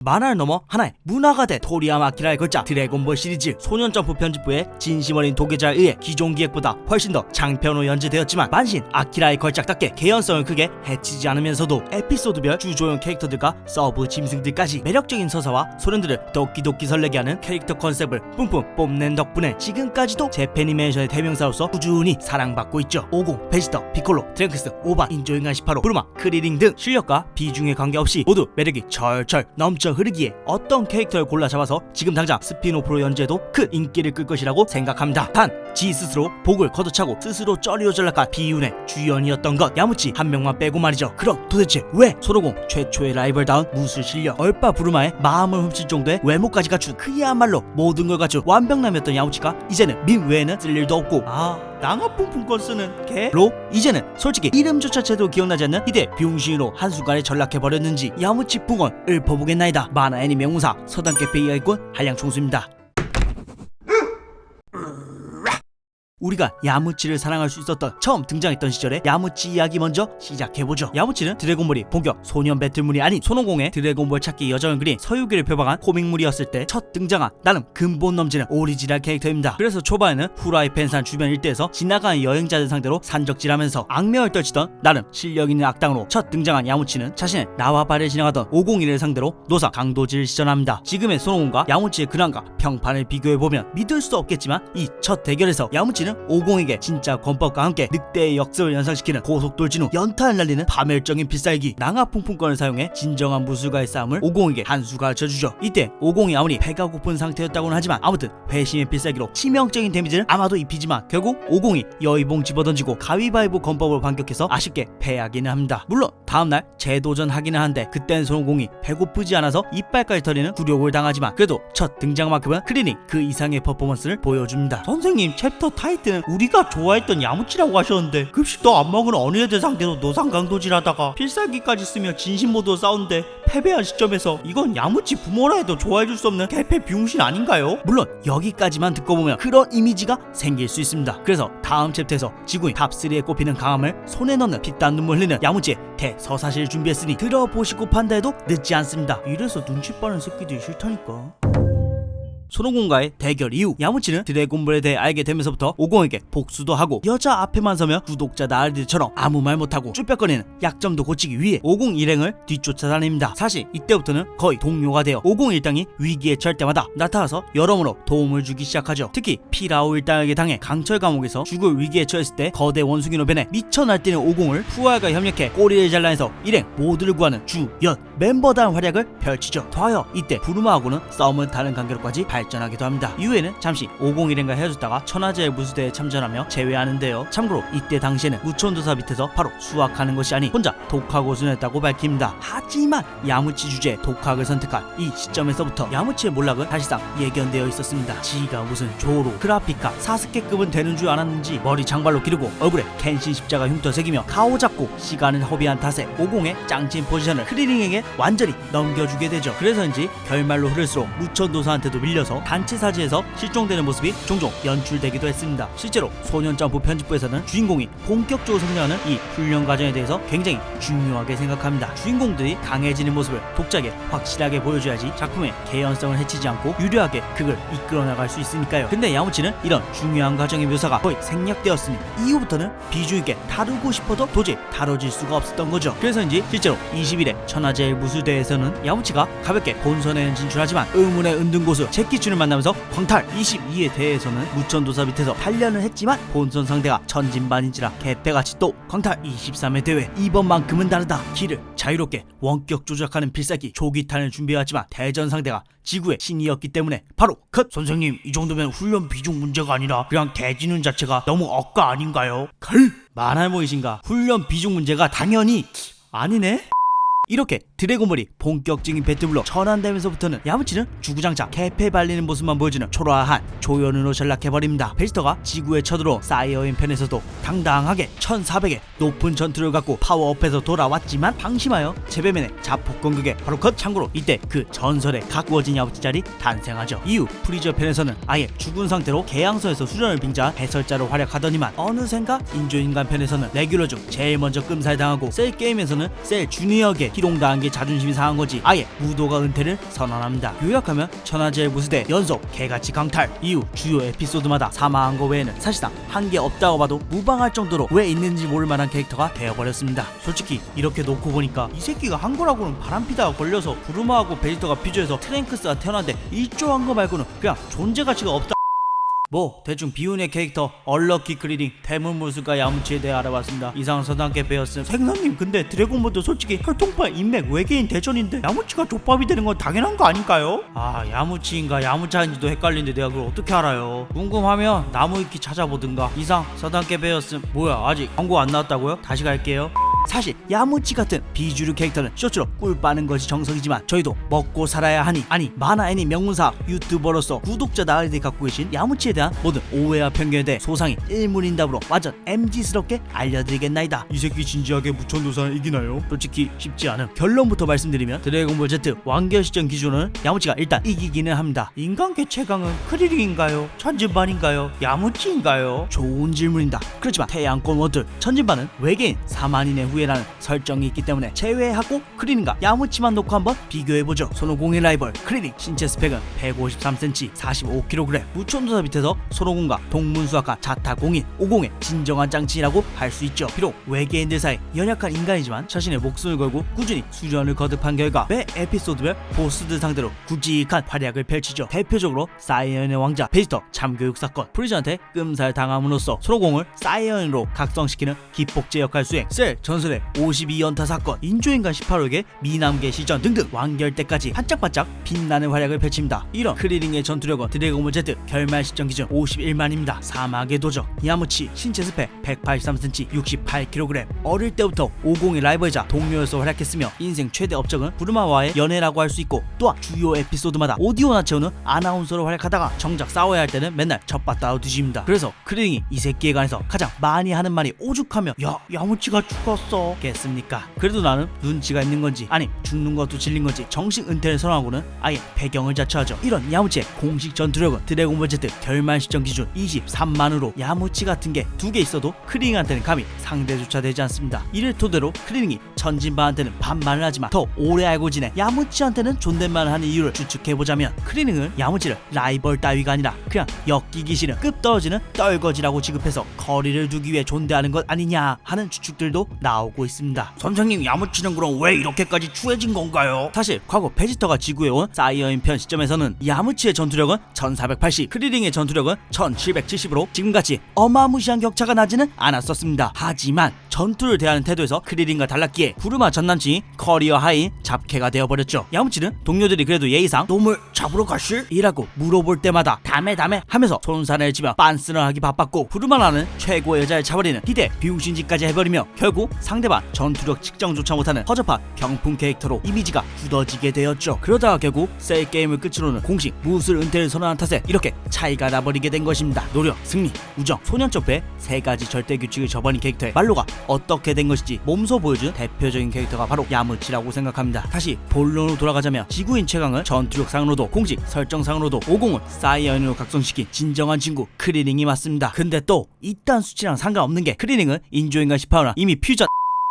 만화를 넘어 하나의 문화가 된 토리야마 아키라의 걸작 드래곤볼 시리즈. 소년점프 편집부의 진심 어린 도계자에 의해 기존 기획보다 훨씬 더 장편으로 연재되었지만 만신 아키라의 걸작답게 개연성을 크게 해치지 않으면서도 에피소드별 주조연 캐릭터들과 서브 짐승들까지 매력적인 서사와 소년들을 도끼도끼 설레게 하는 캐릭터 컨셉을 뿜뿜 뽐낸 덕분에 지금까지도 재팬이메이션의 대명사로서 꾸준히 사랑받고 있죠. 50, 베지터, 피콜로, 드랭크스, 오반, 인조인간 18호, 부르마, 크리링 등 실력과 비중에 관계없이 모두 매력이 철철 넘쳐 흐르기에 어떤 캐릭터를 골라 잡아서 지금 당장 스피노프로 연재해도 큰 인기를 끌 것이라고 생각합니다. 단 지 스스로 복을 걷어차고 스스로 쩌리로 전락한 비운의 주연이었던 것 야무치 한 명만 빼고 말이죠. 그럼 도대체 왜 손오공 최초의 라이벌다운 무술 실력, 얼빠 부르마의 마음을 훔칠 정도의 외모까지 갖춘 그야말로 모든 걸 갖춘 완벽남이었던 야무치가 이제는 밈 외에는 쓸 일도 없고 낭아풍풍권 쓰는 개로 이제는 솔직히 이름조차 제대로 기억나지 않는 희대 병신으로 한순간에 전락해버렸는지 야무치 붕언 읊어보겠나이다. 만화 애니 명문사 서당계 페이가 있군 한량총수입니다. 우리가 야무치를 사랑할 수 있었던 처음 등장했던 시절의 야무치 이야기 먼저 시작해보죠. 야무치는 드래곤볼이 본격 소년 배틀물이 아닌 손오공의 드래곤볼 찾기 여정을 그린 서유기를 표방한 코믹물이었을 때 첫 등장한 나름 근본 넘치는 오리지널 캐릭터입니다. 그래서 초반에는 후라이팬산 주변 일대에서 지나가는 여행자들 상대로 산적질하면서 악명을 떨치던 나름 실력 있는 악당으로 첫 등장한 야무치는 자신의 나와바를 지나가던 501을 상대로 노사 강도질을 시전합니다. 지금의 손오공과 야무치의 근황과 평판을 비교해보면 믿을 수 없겠지만 이 첫 대결에서 야무치는 50에게 진짜 권법과 함께 늑대의 역습을 연상시키는 고속돌진 후 연타를 날리는 파멸적인 필살기 낭아풍풍권을 사용해 진정한 무술가의 싸움을 50에게 한 수 가르쳐주죠. 이때 50이 아무리 배가 고픈 상태였다고는 하지만 아무튼 회심의 필살기로 치명적인 데미지를 아마도 입히지만 결국 50이 여의봉 집어던지고 가위바위보 권법으로 반격해서 아쉽게 패하기는 합니다. 물론 다음날 재도전하기는 한데 그땐 손오공이 배고프지 않아서 이빨까지 털리는 굴욕을 당하지만 그래도 첫 등장만큼은 크리닝 그 이상의 퍼포먼스를 보여줍니다. 선생님 챕터 타이틀은 우리가 좋아했던 야무치라고 하셨는데 급식도 안 먹은 어느 애들 상대로 노상 강도질하다가 필살기까지 쓰며 진심 모드로 싸우는데 패배한 시점에서 이건 야무치 부모라 해도 좋아해줄 수 없는 개패 비용신 아닌가요? 물론 여기까지만 듣고 보면 그런 이미지가 생길 수 있습니다. 그래서 다음 챕터에서 지구인 탑3에 꼽히는 강함을 손에 넣는 피땀 눈물 흘리는 야무치의 대서사시를 준비했으니 들어보시고 판다 해도 늦지 않습니다. 이래서 눈치 빠른 새끼들이 싫다니까. 손오공과의 대결 이후 야무치는 드래곤볼에 대해 알게 되면서부터 50에게 복수도 하고 여자 앞에만 서면 구독자 나으리들처럼 아무 말 못하고 쭈뼛거리는 약점도 고치기 위해 50 일행을 뒤쫓아다닙니다. 사실 이때부터는 거의 동료가 되어 50 일당이 위기에 처할 때마다 나타나서 여러모로 도움을 주기 시작하죠. 특히 피라오 일당에게 당해 강철 감옥에서 죽을 위기에 처했을 때 거대 원숭이로 변해 미쳐 날뛰는 50을 푸알과 협력해 꼬리를 잘라내서 일행 모두를 구하는 주연 멤버다운 활약을 펼치죠. 더하여 이때 부르마하고는 싸움을 타는 관계로까지 발전하기도 합니다. 이후에는 잠시 501엔과 헤어졌다가 천하제일 무술대회에 참전하며 제외하는데요. 참고로 이때 당시에는 무천도사 밑에서 바로 수학하는 것이 아닌 혼자 독학고수였다고 밝힙니다. 하지만 야무치 주제에 독학을 선택한 이 시점에서부터 야무치의 몰락은 사실상 예견되어 있었습니다. 지가 무슨 조로, 그라피카, 사스케급은 되는 줄 알았는지 머리 장발로 기르고 얼굴에 켄신 십자가 흉터 새기며 가오 잡고 시간을 허비한 탓에 50의 짱친 포지션을 크리링에게 완전히 넘겨주게 되죠. 그래서인지 결말로 흐를수록 무천도사한테도 밀려서 단체 사지에서 실종되는 모습이 종종 연출되기도 했습니다. 실제로 소년점프 편집부에서는 주인공이 본격적으로 성장하는 이 훈련 과정에 대해서 굉장히 중요하게 생각합니다. 주인공들이 강해지는 모습을 독자에게 확실하게 보여줘야지 작품의 개연성을 해치지 않고 유려하게 극을 이끌어 나갈 수 있으니까요. 근데 야무치는 이런 중요한 과정의 묘사가 거의 생략되었으니 이후부터는 비중 있게 다루고 싶어도 도저히 다뤄질 수가 없었던 거죠. 그래서인지 실제로 21회 천하제일 무술대회에서는 야무치가 가볍게 본선에는 진출하지만 의문의 은둔고수 제키춘을 만나면서 광탈 22회 대회에서는 무천도사 밑에서 단련을 했지만 본선 상대가 천진반인지라 개패같이 또 광탈 23회 대회 이번만큼은 다르다. 길을 자유롭게 원격 조작하는 필살기 조기탄을 준비해왔지만 대전 상대가 지구의 신이었기 때문에 바로 컷! 선생님 이 정도면 훈련 비중 문제가 아니라 그냥 대지는 자체가 너무 억까 아닌가요? 만할모이신가? 훈련 비중 문제가 당연히 아니네? 이렇게 드래곤볼이 본격적인 배틀블로 전환되면서부터는 야무치는 주구장창 개패 발리는 모습만 보여주는 초라한 조연으로 전락해버립니다. 베지터가 지구에 쳐들어 사이어인 편에서도 당당하게 1400의 높은 전투를 갖고 파워업해서 돌아왔지만 방심하여 제배맨의 자폭 공격에 바로 컷! 참고로 이때 그 전설의 가꾸어진 야무치 짤이 탄생하죠. 이후 프리저 편에서는 아예 죽은 상태로 개양선에서 수련을 빙자한 해설자로 활약하더니만 어느샌가 인조인간 편에서는 레귤러 중 제일 먼저 끔살당하고 셀 게임에서는 셀 주니어에게 희롱당한 게 자존심이 상한 거지 아예 무도가 은퇴를 선언합니다. 요약하면 천하제일 무수대 연속 개같이 강탈 이후 주요 에피소드마다 사망한 거 외에는 사실상 한 게 없다고 봐도 무방할 정도로 왜 있는지 모를 만한 캐릭터가 되어버렸습니다. 솔직히 이렇게 놓고 보니까 이 새끼가 한 거라고는 바람피다가 걸려서 부르마하고 베지터가 퓨즈해서 트랭크스가 태어났는데 일조한 거 말고는 그냥 존재 가치가 없다. 뭐 대충 비운의 캐릭터 얼럭키 크리링 대물무술가 야무치에 대해 알아봤습니다. 이상 서당께 배웠음. 생선님 근데 드래곤볼도 솔직히 혈통파 인맥 외계인 대전인데 야무치가 족밥이 되는 건 당연한 거 아닐까요? 아 야무치인가 야무차인지도 헷갈리는데 내가 그걸 어떻게 알아요? 궁금하면 나무위키 찾아보든가. 이상 서당께 배웠음. 뭐야 아직 광고 안 나왔다고요? 다시 갈게요. 사실 야무치 같은 비주류 캐릭터는 쇼츠로 꿀 빠는 것이 정석이지만 저희도 먹고 살아야 하니 아니 만화 애니 명문사 유튜버로서 구독자 나으리 갖고 계신 야무치에 대한 모든 오해와 편견에 대해 소상히 일문인답으로 완전 MG스럽게 알려드리겠나이다. 이 새끼 진지하게 무천도사는 이기나요? 솔직히 쉽지 않음. 결론부터 말씀드리면 드래곤볼 Z 완결 시점 기준으로는 야무치가 일단 이기기는 합니다. 인간계 최강은 크리링인가요? 천진반인가요? 야무치인가요? 좋은 질문입니다. 그렇지만 태양권 원툴 천진반은 외계인 4만인의 후회라는 설정이 있기 때문에 제외하고 크리링과 야무치만 놓고 한번 비교해보죠. 손오공의 라이벌 크리링 신체 스펙은 153cm 45kg 무천도사 밑에서 손오공과 동문수학과 자타공인 오공의 진정한 짱친이라고 할 수 있죠. 비록 외계인들 사이 연약한 인간이지만 자신의 목숨을 걸고 꾸준히 수련을 거듭한 결과 매 에피소드별 보스들 상대로 굵직한 활약을 펼치죠. 대표적으로 사이언의 왕자 베지터 참교육 사건, 프리즌한테 끔살 당함으로써 손오공을 사이언으로 각성시키는 기폭제 역할 수행, 셀 전설의 52연타 사건, 인조인간 18호에게 미남계 시전 등등 완결 때까지 반짝반짝 빛나는 활약을 펼칩니다. 이런 크리링의 전투력은 드래곤볼 Z 결말 시점 기준 51만입니다. 사막의 도적 야무치 신체 스펙 183cm 68kg 어릴 때부터 50의 라이벌이자 동료여서 활약했으며 인생 최대 업적은 부르마와의 연애라고 할 수 있고 또한 주요 에피소드마다 오디오나 채우는 아나운서로 활약하다가 정작 싸워야 할 때는 맨날 젖봤다고 뒤집니다. 그래서 크리링이 이 새끼에 관해서 가장 많이 하는 말이 오죽하며 야 야무치가 죽었어 겠습니까? 그래도 나는 눈치가 있는 건지 아니 죽는 것도 질린 건지 정식 은퇴를 선언하고는 아예 배경을 자처하죠. 이런 야무치의 공식 전투력은 드래곤볼 Z 결말 시점 기준 23만으로 야무치 같은 게 두 개 있어도 크리링한테는 감히 상대조차 되지 않습니다. 이를 토대로 크리링이 천진바한테는 반말을 하지만 더 오래 알고 지내 야무치한테는 존댓말을 하는 이유를 추측해보자면 크리링은 야무치를 라이벌 따위가 아니라 그냥 엮이기 싫은 급 떨어지는 떨거지라고 취급해서 거리를 두기 위해 존대하는 것 아니냐 하는 추측들도 나오고 있습니다. 선생님 야무치는 그럼 왜 이렇게까지 추해진 건가요? 사실 과거 베지터가 지구해온 사이어인 편 시점에서는 야무치의 전투력은 1480, 크리링의 전투력은 1770으로 지금같이 어마무시한 격차가 나지는 않았었습니다. 하지만 전투를 대하는 태도에서 크리링과 달랐기에 구르마 전남친이 커리어 하이인 잡캐가 되어버렸죠. 야무치는 동료들이 그래도 예의상 놈을 잡으러 가실? 이라고 물어볼 때마다 다메 하면서 손살을 치며 빤스를 하기 바빴고 구르마라는 최고의 여자를 차버리는 희대 비용신지까지 해버리며 결국 상대방 전투력 측정조차 못하는 허접한 경품 캐릭터로 이미지가 굳어지게 되었죠. 그러다가 결국 셀 게임을 끝으로는 공식 무술 은퇴를 선언한 탓에 이렇게 차이가 나버리게 된 것입니다. 노력, 승리, 우정, 소년점프의 세 가지 절대 규칙을 저버린 캐릭터의 말로가 어떻게 된 것인지 몸소 보여준 대표적인 캐릭터가 바로 야무치라고 생각합니다. 다시 본론으로 돌아가자면 지구인 최강은 전투력상으로도 공식 설정상으로도 50을 사이언으로 각성시킨 진정한 친구 크리링이 맞습니다. 근데 또 이딴 수치랑 상관없는 게 크리링은 인조인간 18호나 이미 퓨전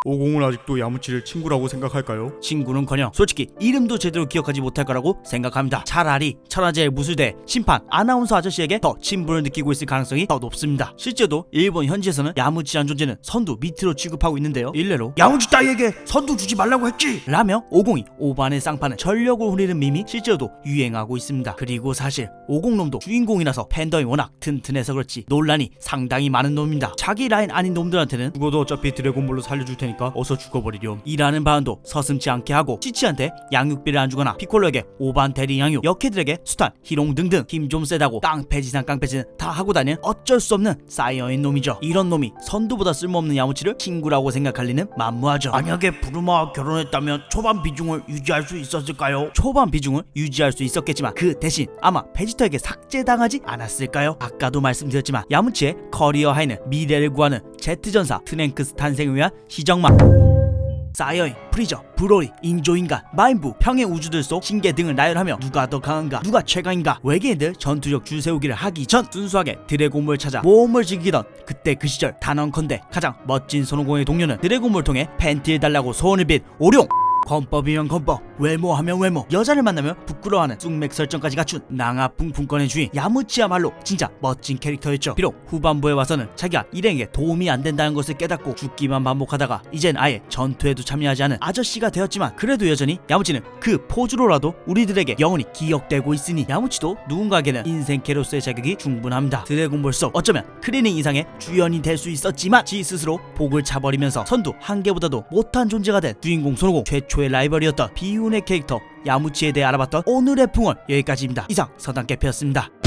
50은 아직도 야무치를 친구라고 생각할까요? 친구는커녕 솔직히 이름도 제대로 기억하지 못할 거라고 생각합니다. 차라리 천하제일 무술대 심판 아나운서 아저씨에게 더 친분을 느끼고 있을 가능성이 더 높습니다. 실제로 일본 현지에서는 야무치한 존재는 선두 밑으로 취급하고 있는데요. 일례로 야무치 따위에게 선두 주지 말라고 했지! 라며 50이 오반의 쌍판은 전력을 후리는 밈이 실제로도 유행하고 있습니다. 그리고 사실 50놈도 주인공이라서 팬덤이 워낙 튼튼해서 그렇지 논란이 상당히 많은 놈입니다. 자기 라인 아닌 놈들한테는 죽어도 어차피 드래곤볼로 살려줄 테니까 어서 죽어버리렴. 이라는 바운도 서슴지 않게 하고 치치한테 양육비를 안 주거나 피콜로에게 오반 대리 양육, 역캐들에게 수탄, 희롱 등등 힘 좀 세다고 깡패지상 깡패지는 다 하고 다니는 어쩔 수 없는 사이어인 놈이죠. 이런 놈이 선두보다 쓸모없는 야무치를 친구라고 생각할 리는 만무하죠. 만약에 부르마와 결혼했다면 초반 비중을 유지할 수 있었을까요? 초반 비중을 유지할 수 있었겠지만 그 대신 아마 베지터에게 삭제당하지 않았을까요? 아까도 말씀드렸지만 야무치의 커리어 하이는 미래를 구하는 Z전사 트랭크스 탄생을 위한 시정막 사이어인, 프리저, 브로리, 인조인간, 마인부, 평행 우주들 속 신계 등을 나열하며 누가 더 강한가, 누가 최강인가 외계인들 전투력 줄세우기를 하기 전 순수하게 드래곤볼 찾아 모험을 즐기던 그때 그 시절 단언컨대 가장 멋진 손오공의 동료는 드래곤볼 통해 팬티를 달라고 소원을 빈 오룡 권법이면 권법, 외모하면 외모, 여자를 만나면 부끄러워하는 쑥맥 설정까지 갖춘 낭아풍풍권의 주인 야무치야말로 진짜 멋진 캐릭터였죠. 비록 후반부에 와서는 자기가 일행에게 도움이 안 된다는 것을 깨닫고 죽기만 반복하다가 이젠 아예 전투에도 참여하지 않은 아저씨가 되었지만 그래도 여전히 야무치는 그 포즈로라도 우리들에게 영원히 기억되고 있으니 야무치도 누군가에게는 인생캐로서의 자격이 충분합니다. 드래곤볼 속 어쩌면 크리닝 이상의 주연이 될 수 있었지만 지 스스로 복을 차버리면서 선두 한 개보다도 못한 존재가 된 주인공 손오공 최초의 라이벌이었던 비운의 캐릭터 야무치에 대해 알아봤던 오늘의 풍월 여기까지입니다. 이상 서당캐피였습니다.